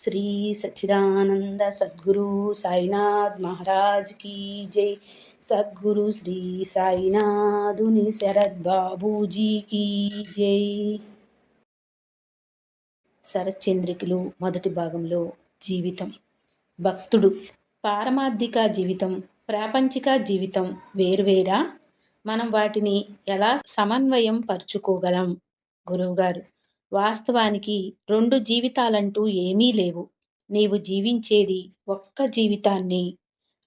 Shri Sachchidananda Sadhguru Sainath Maharaj key జై. సద్గురు శ్రీ సాయినాథుని Sharad Babuji key జై. శరచంద్రికలు మొదటి భాగంలో జీవితం. భక్తుడు. పారమార్థిక జీవితం, ప్రాపంచిక జీవితం వేర్వేరా? మనం వాటిని ఎలా సమన్వయం పరుచుకోగలం? గురువుగారు: వాస్తవానికి రెండు జీవితాలంటూ ఏమీ లేవు. నీవు జీవించేది ఒక్క జీవితాన్ని.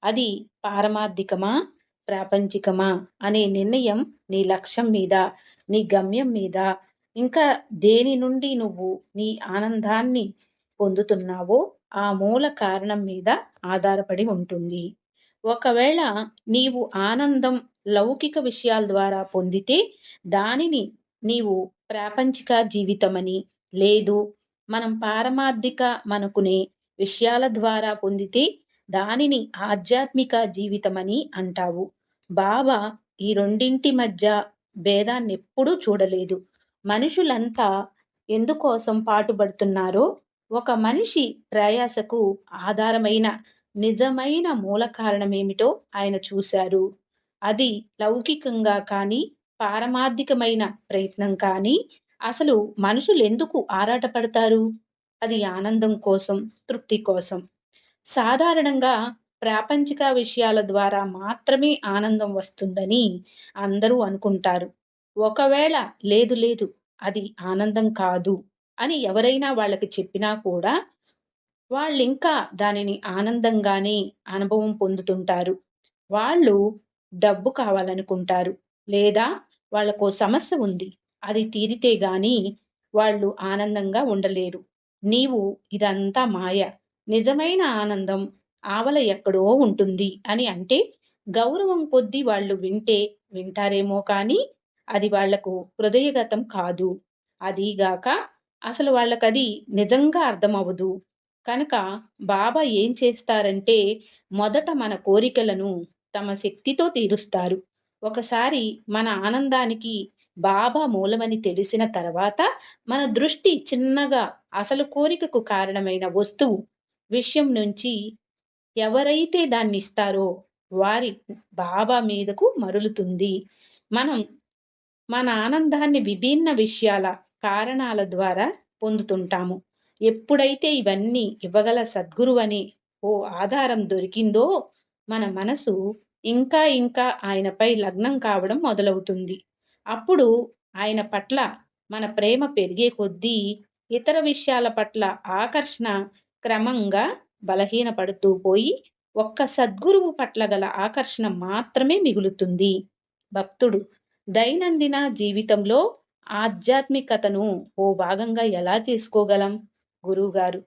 అది పారమార్థికమా, ప్రాపంచికమా అనే నిర్ణయం నీ లక్ష్యం మీద, నీ గమ్యం మీద, ఇంకా దేని నుండి నువ్వు నీ ఆనందాన్ని పొందుతున్నావో ఆ మూల కారణం మీద ఆధారపడి ఉంటుంది. ఒకవేళ నీవు ఆనందం లౌకిక విషయాల ద్వారా పొందితే దానిని నీవు ప్రాపంచిక జీవితమని, లేదు మనం పారమార్థిక మనకునే విషయాల ద్వారా పొందితే దానిని ఆధ్యాత్మిక జీవితమని అంటావు. బాబా ఈ రెండింటి మధ్య భేదాన్ని ఎప్పుడూ చూడలేదు. మనుషులంతా ఎందుకోసం పాటుపడుతున్నారో, ఒక మనిషి ప్రయాసకు ఆధారమైన నిజమైన మూల కారణమేమిటో ఆయన చూశారు. అది లౌకికంగా కానీ, పారమార్థికమైన ప్రయత్నం కానీ, అసలు మనుషులు ఎందుకు ఆరాటపడతారు? అది ఆనందం కోసం, తృప్తి కోసం. సాధారణంగా ప్రాపంచిక విషయాల ద్వారా మాత్రమే ఆనందం వస్తుందని అందరూ అనుకుంటారు. ఒకవేళ లేదు లేదు అది ఆనందం కాదు అని ఎవరైనా వాళ్ళకి చెప్పినా కూడా వాళ్ళింకా దానిని ఆనందంగానే అనుభవం పొందుతుంటారు. వాళ్ళు డబ్బు కావాలనుకుంటారు, లేదా వాళ్ళకో సమస్య ఉంది, అది తీరితే గాని వాళ్ళు ఆనందంగా ఉండలేరు. నీవు ఇదంతా మాయ, నిజమైన ఆనందం ఆవల ఎక్కడో ఉంటుంది అని అంటే గౌరవం కొద్దీ వాళ్ళు వింటారేమో కానీ అది వాళ్లకు హృదయగతం కాదు. అదీగాక అసలు వాళ్ళకది నిజంగా అర్థమవదు. కనుక బాబా ఏం చేస్తారంటే మొదట మన కోరికలను తమ శక్తితో తీరుస్తారు. ఒకసారి మన ఆనందానికి బాబా మూలమని తెలిసిన తర్వాత మన దృష్టి చిన్నగా అసలు కోరికకు కారణమైన వస్తువు విషయం నుంచి ఎవరైతే దాన్ని ఇస్తారో వారి బాబా మీదకు మరులుతుంది. మనం మన ఆనందాన్ని విభిన్న విషయాల కారణాల ద్వారా పొందుతుంటాము. ఎప్పుడైతే ఇవన్నీ ఇవ్వగల సద్గురువు అనే ఓ ఆధారం దొరికిందో మన మనసు ఇంకా ఇంకా ఆయనపై లగ్నం కావడం మొదలవుతుంది. అప్పుడు ఆయన పట్ల మన ప్రేమ పెరిగే కొద్దీ ఇతర విషయాల పట్ల ఆకర్షణ క్రమంగా బలహీనపడుతూ పోయి ఒక్క సద్గురువు పట్ల గల ఆకర్షణ మాత్రమే మిగులుతుంది. భక్తుడు. దైనందిన జీవితంలో ఆధ్యాత్మికతను ఓ భాగంగా ఎలా చేసుకోగలం? గురువుగారు: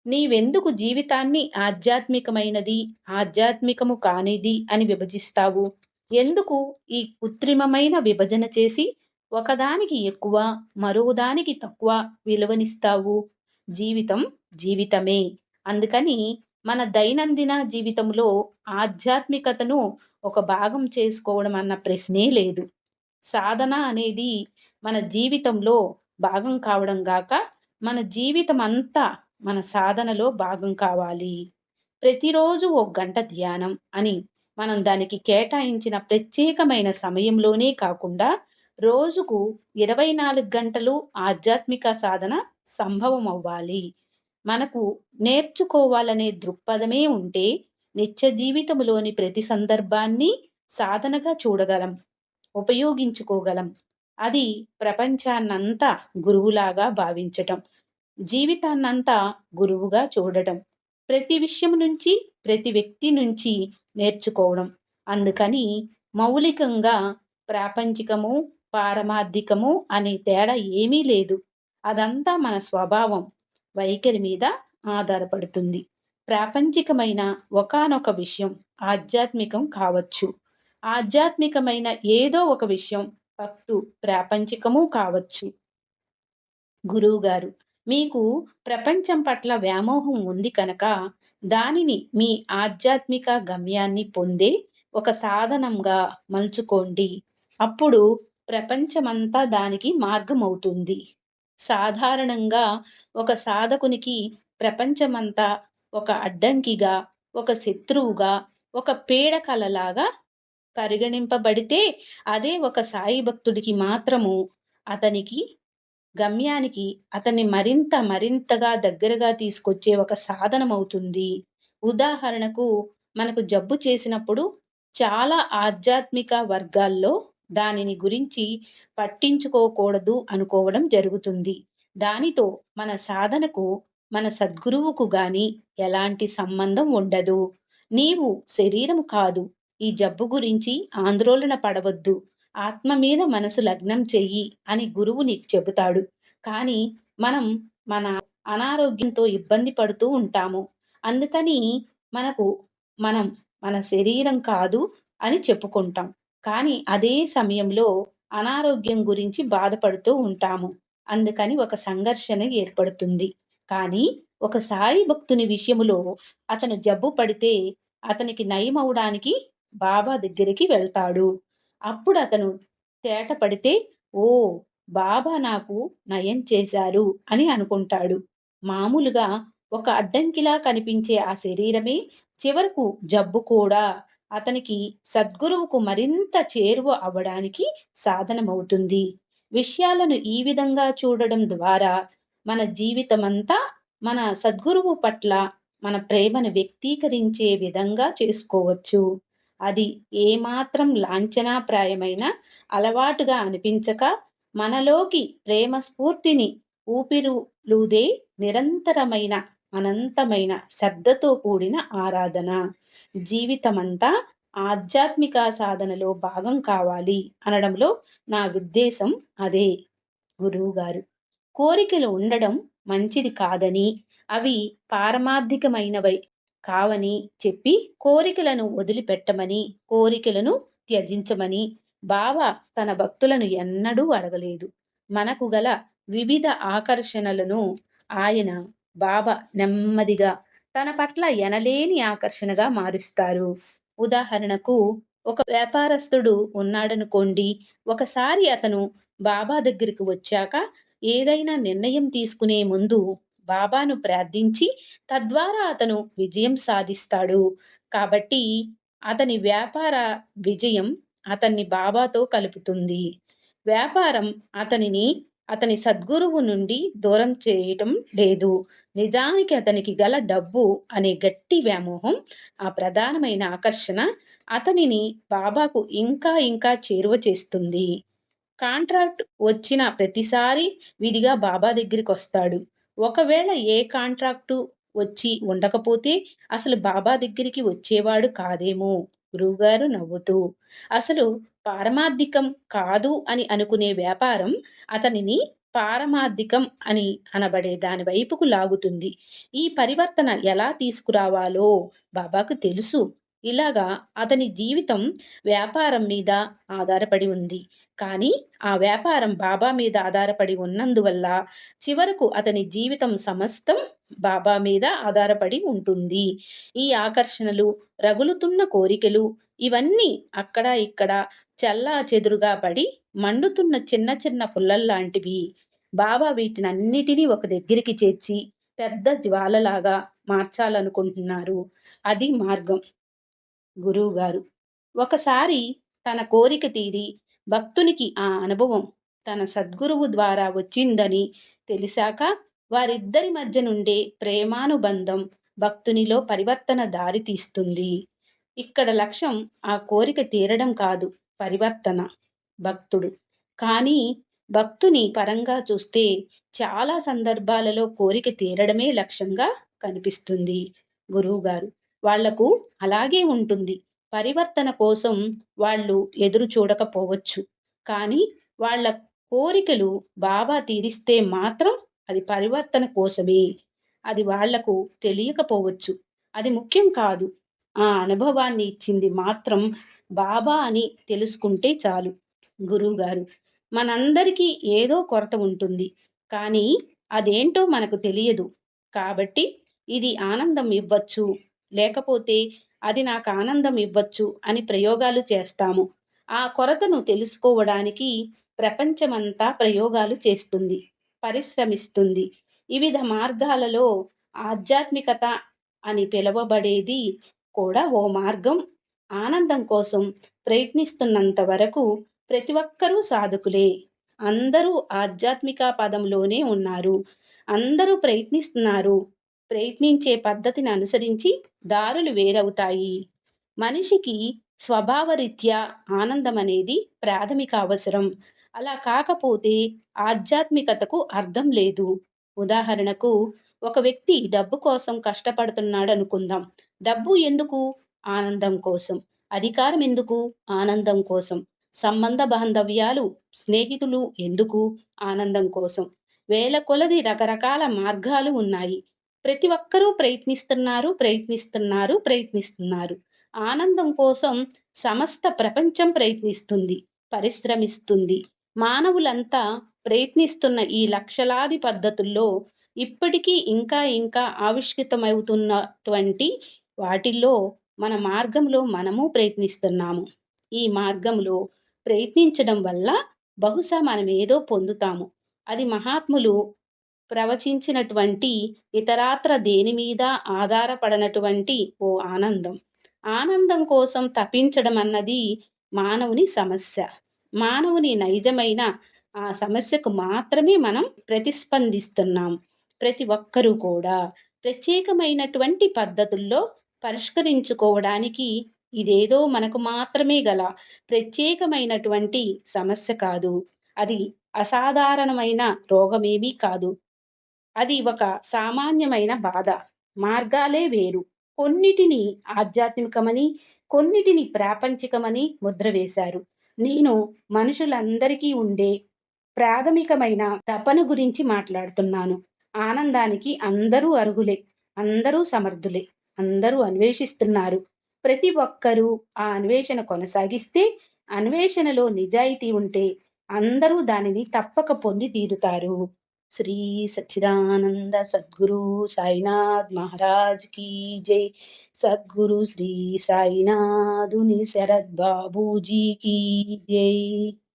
నీవెందుకు జీవితాన్ని ఆధ్యాత్మికమైనది, ఆధ్యాత్మికము కానిది అని విభజిస్తావు? ఎందుకు ఈ కృత్రిమమైన విభజన చేసి ఒకదానికి ఎక్కువ, మరోదానికి తక్కువ విలువనిస్తావు? జీవితం జీవితమే. అందుకని మన దైనందిన జీవితంలో ఆధ్యాత్మికతను ఒక భాగం చేసుకోవడం అన్న ప్రశ్నే లేదు. సాధన అనేది మన జీవితంలో భాగం కావడం గాక మన జీవితం అంతా మన సాధనలో భాగం కావాలి. ప్రతిరోజు 1 గంట ధ్యానం అని మనం దానికి కేటాయించిన ప్రత్యేకమైన సమయంలోనే కాకుండా రోజుకు 24 గంటలు ఆధ్యాత్మిక సాధన సంభవం అవ్వాలి. మనకు నేర్చుకోవాలనే దృక్పథమే ఉంటే నిత్య జీవితంలోని ప్రతి సందర్భాన్ని సాధనగా చూడగలం, ఉపయోగించుకోగలం. అది ప్రపంచాన్నంతా గురువులాగా భావించటం, జీవితాన్నంతా గురువుగా చూడటం, ప్రతి విషయం నుంచి, ప్రతి వ్యక్తి నుంచి నేర్చుకోవడం. అందుకని మౌలికంగా ప్రాపంచికము, పారమార్థికము అనే తేడా ఏమీ లేదు. అదంతా మన స్వభావం, వైఖరి మీద ఆధారపడుతుంది. ప్రాపంచికమైన ఒకానొక విషయం ఆధ్యాత్మికం కావచ్చు, ఆధ్యాత్మికమైన ఏదో ఒక విషయం ప్రాపంచికము కావచ్చు. గురువుగారు: మీకు ప్రపంచం పట్ల వ్యామోహం ఉంది కనుక దానిని మీ ఆధ్యాత్మిక గమ్యాన్ని పొందే ఒక సాధనంగా మలుచుకోండి. అప్పుడు ప్రపంచమంతా దానికి మార్గమవుతుంది. సాధారణంగా ఒక సాధకునికి ప్రపంచమంతా ఒక అడ్డంకిగా, ఒక శత్రువుగా, ఒక పీడకలలాగా పరిగణింపబడితే, అదే ఒక సాయి భక్తుడికి మాత్రము అతనికి గమ్యానికి అతన్ని మరింతగా దగ్గరగా తీసుకొచ్చే ఒక సాధనమవుతుంది. ఉదాహరణకు మనకు జబ్బు చేసినప్పుడు చాలా ఆధ్యాత్మిక వర్గాల్లో దానిని గురించి పట్టించుకోకూడదు అనుకోవడం జరుగుతుంది. దానితో మన సాధనకు, మన సద్గురువుకు గాని ఎలాంటి సంబంధం ఉండదు. నీవు శరీరం కాదు, ఈ జబ్బు గురించి ఆందోళన పడవద్దు, ఆత్మ మీద మనసు లగ్నం చెయ్యి అని గురువు నీకు చెబుతాడు. కానీ మనం మన అనారోగ్యంతో ఇబ్బంది పడుతూ ఉంటాము. అందుకని మనకు మనం మన శరీరం కాదు అని చెప్పుకుంటాం. కానీ అదే సమయంలో అనారోగ్యం గురించి బాధపడుతూ ఉంటాము. అందుకని ఒక సంఘర్షణ ఏర్పడుతుంది. కానీ ఒక సాయి భక్తుని విషయములో అతను జబ్బు పడితే అతనికి నయమవడానికి బాబా దగ్గరికి వెళ్తాడు. అప్పుడు అతను తేట పడితే, ఓ, బాబా నాకు నయం చేశారు అని అనుకుంటాడు. మామూలుగా ఒక అడ్డంకిలా కనిపించే ఆ శరీరమే చివరకు జబ్బు కూడా అతనికి సద్గురువుకు మరింత చేరువ అవ్వడానికి సాధనమవుతుంది. విషయాలను ఈ విధంగా చూడడం ద్వారా మన జీవితమంతా మన సద్గురువు పట్ల మన ప్రేమను వ్యక్తీకరించే విధంగా చేసుకోవచ్చు. అది ఏమాత్రం లాంఛనాప్రాయమైన అలవాటుగా అనిపించక, మనలోకి ప్రేమ స్ఫూర్తిని ఊపిరులూదే నిరంతరమైన అనంతమైన శ్రద్ధతో కూడిన ఆరాధన. జీవితమంతా ఆధ్యాత్మిక సాధనలో భాగం కావాలి అనడంలో నా ఉద్దేశం అదే. గురువుగారు కోరికలు ఉండడం మంచిది కాదని, అవి పారమార్థికమైనవై కావని చెప్పి కోరికలను వదిలిపెట్టమని, కోరికలను త్యజించమని బాబా తన భక్తులను ఎన్నడూ అడగలేదు. మనకు గల వివిధ ఆకర్షణలను ఆయన బాబా నెమ్మదిగా తన పట్ల ఎనలేని ఆకర్షణగా మారుస్తారు. ఉదాహరణకు ఒక వ్యాపారస్తుడు ఉన్నాడనుకోండి. ఒకసారి అతను బాబా దగ్గరికి వచ్చాక ఏదైనా నిర్ణయం తీసుకునే ముందు బాబాను ప్రార్థించి తద్వారా అతను విజయం సాధిస్తాడు. కాబట్టి అతని వ్యాపార విజయం అతన్ని బాబాతో కలుపుతుంది. వ్యాపారం అతని సద్గురువు నుండి దూరం చేయటం లేదు. నిజానికి అతనికి గల డబ్బు అనే గట్టి వ్యామోహం, ఆ ప్రధానమైన ఆకర్షణ అతనిని బాబాకు ఇంకా చేరువ చేస్తుంది. కాంట్రాక్ట్ వచ్చిన ప్రతిసారి విధిగా బాబా దగ్గరికి వస్తాడు. ఒకవేళ ఏ కాంట్రాక్టు వచ్చి ఉండకపోతే అసలు బాబా దగ్గరికి వచ్చేవాడు కాదేమో. గురువుగారు నవ్వుతూ, అసలు పారమార్థికం కాదు అని అనుకునే వ్యాపారం అతనిని పారమార్థికం అని అనబడే దాని వైపుకు లాగుతుంది. ఈ పరివర్తన ఎలా తీసుకురావాలో బాబాకు తెలుసు. ఇలాగా అతని జీవితం వ్యాపారం మీద ఆధారపడి ఉంది. కానీ ఆ వ్యాపారం బాబా మీద ఆధారపడి ఉన్నందువల్ల చివరకు అతని జీవితం సమస్తం బాబా మీద ఆధారపడి ఉంటుంది. ఈ ఆకర్షణలు, రగులుతున్న కోరికలు ఇవన్నీ అక్కడ ఇక్కడ చల్లా చెదురుగా పడి మండుతున్న చిన్న చిన్న పుల్లల్లాంటివి. బాబా వీటినన్నిటినీ ఒక దగ్గరికి చేర్చి పెద్ద జ్వాలలాగా మార్చాలనుకుంటున్నారు. అది మార్గం. గురువుగారు ఒకసారి తన కోరిక తీరి భక్తునికి ఆ అనుభవం తన సద్గురువు ద్వారా వచ్చిందని తెలిసాక వారిద్దరి మధ్య నుండే ప్రేమానుబంధం భక్తునిలో పరివర్తన దారి తీస్తుంది. ఇక్కడ లక్ష్యం ఆ కోరిక తీరడం కాదు, పరివర్తన. భక్తుడు కానీ భక్తుని పరంగా చూస్తే చాలా సందర్భాలలో కోరిక తీరడమే లక్ష్యంగా కనిపిస్తుంది. గురువుగారు వాళ్లకు అలాగే ఉంటుంది. పరివర్తన కోసం వాళ్ళు ఎదురు చూడకపోవచ్చు. కానీ వాళ్ళ కోరికలు బాబా తీరిస్తే మాత్రం అది పరివర్తన కోసమే. అది వాళ్లకు తెలియకపోవచ్చు. అది ముఖ్యం కాదు. ఆ అనుభవాన్ని ఇచ్చింది మాత్రం బాబా అని తెలుసుకుంటే చాలు. గురువుగారు మనందరికీ ఏదో కొరత ఉంటుంది. కానీ అదేంటో మనకు తెలియదు. కాబట్టి ఇది ఆనందం ఇవ్వచ్చు, లేకపోతే అది నాకు ఆనందం ఇవ్వచ్చు అని ప్రయోగాలు చేస్తాము. ఆ కొరతను తెలుసుకోవడానికి ప్రపంచమంతా ప్రయోగాలు చేస్తుంది, పరిశ్రమిస్తుంది. వివిధ మార్గాలలో ఆధ్యాత్మికత అని పిలువబడేది కూడా ఓ మార్గం. ఆనందం కోసం ప్రయత్నిస్తున్నంత వరకు ప్రతి ఒక్కరూ సాధకులే. అందరూ ఆధ్యాత్మిక పదంలోనే ఉన్నారు. అందరూ ప్రయత్నిస్తున్నారు. ప్రయత్నించే పద్ధతిని అనుసరించి దారులు వేరవుతాయి. మనిషికి స్వభావరీత్యా ఆనందం అనేది ప్రాథమిక అవసరం. అలా కాకపోతే ఆధ్యాత్మికతకు అర్థం లేదు. ఉదాహరణకు, ఒక వ్యక్తి డబ్బు కోసం కష్టపడుతున్నాడు అనుకుందాం. డబ్బు ఎందుకు? ఆనందం కోసం. అధికారం ఎందుకు? ఆనందం కోసం. సంబంధ బాంధవ్యాలు, స్నేహితులు ఎందుకు? ఆనందం కోసం. వేల కొలది రకరకాల మార్గాలు ఉన్నాయి. ప్రతి ఒక్కరూ ప్రయత్నిస్తున్నారు. ఆనందం కోసం సమస్త ప్రపంచం ప్రయత్నిస్తుంది, పరిశ్రమిస్తుంది. మానవులంతా ప్రయత్నిస్తున్న ఈ లక్షలాది పద్ధతుల్లో ఇప్పటికీ ఇంకా ఆవిష్కృతమవుతున్నటువంటి వాటిల్లో మన మార్గంలో మనము ప్రయత్నిస్తున్నాము. ఈ మార్గంలో ప్రయత్నించడం వల్ల బహుశా మనం ఏదో పొందుతాము. అది మహాత్ములు ప్రవచించినటువంటి ఇతరాత్ర దేని మీద ఆధారపడనటువంటి ఓ ఆనందం. ఆనందం కోసం తపించడం అన్నది మానవుని సమస్య. మానవుని నైజమైన ఆ సమస్యకు మాత్రమే మనం ప్రతిస్పందిస్తున్నాం. ప్రతి ఒక్కరూ కూడా ప్రత్యేకమైనటువంటి పద్ధతుల్లో పరిష్కరించుకోవడానికి ఇదేదో మనకు మాత్రమే గల ప్రత్యేకమైనటువంటి సమస్య కాదు. అది అసాధారణమైన రోగమేమీ కాదు. అది ఒక సామాన్యమైన బాధ. మార్గాలే వేరు. కొన్నిటిని ఆధ్యాత్మికమని, కొన్నిటిని ప్రాపంచికమని ముద్ర వేశారు. నేను మనుషులందరికీ ఉండే ప్రాథమికమైన తపన గురించి మాట్లాడుతున్నాను. ఆనందానికి అందరూ అర్హులే, అందరూ సమర్థులే, అందరూ అన్వేషిస్తున్నారు. ప్రతి ఒక్కరూ ఆ అన్వేషణ కొనసాగిస్తే, అన్వేషణలో నిజాయితీ ఉంటే అందరూ దానిని తప్పక పొంది తీరుతారు. శ్రీ సచ్చిదానంద సద్గురు సాయినాథ్ మహారాజ్ की जय। सद्गुरु श्री साईनाथुनि शरद बाबूजी की जय।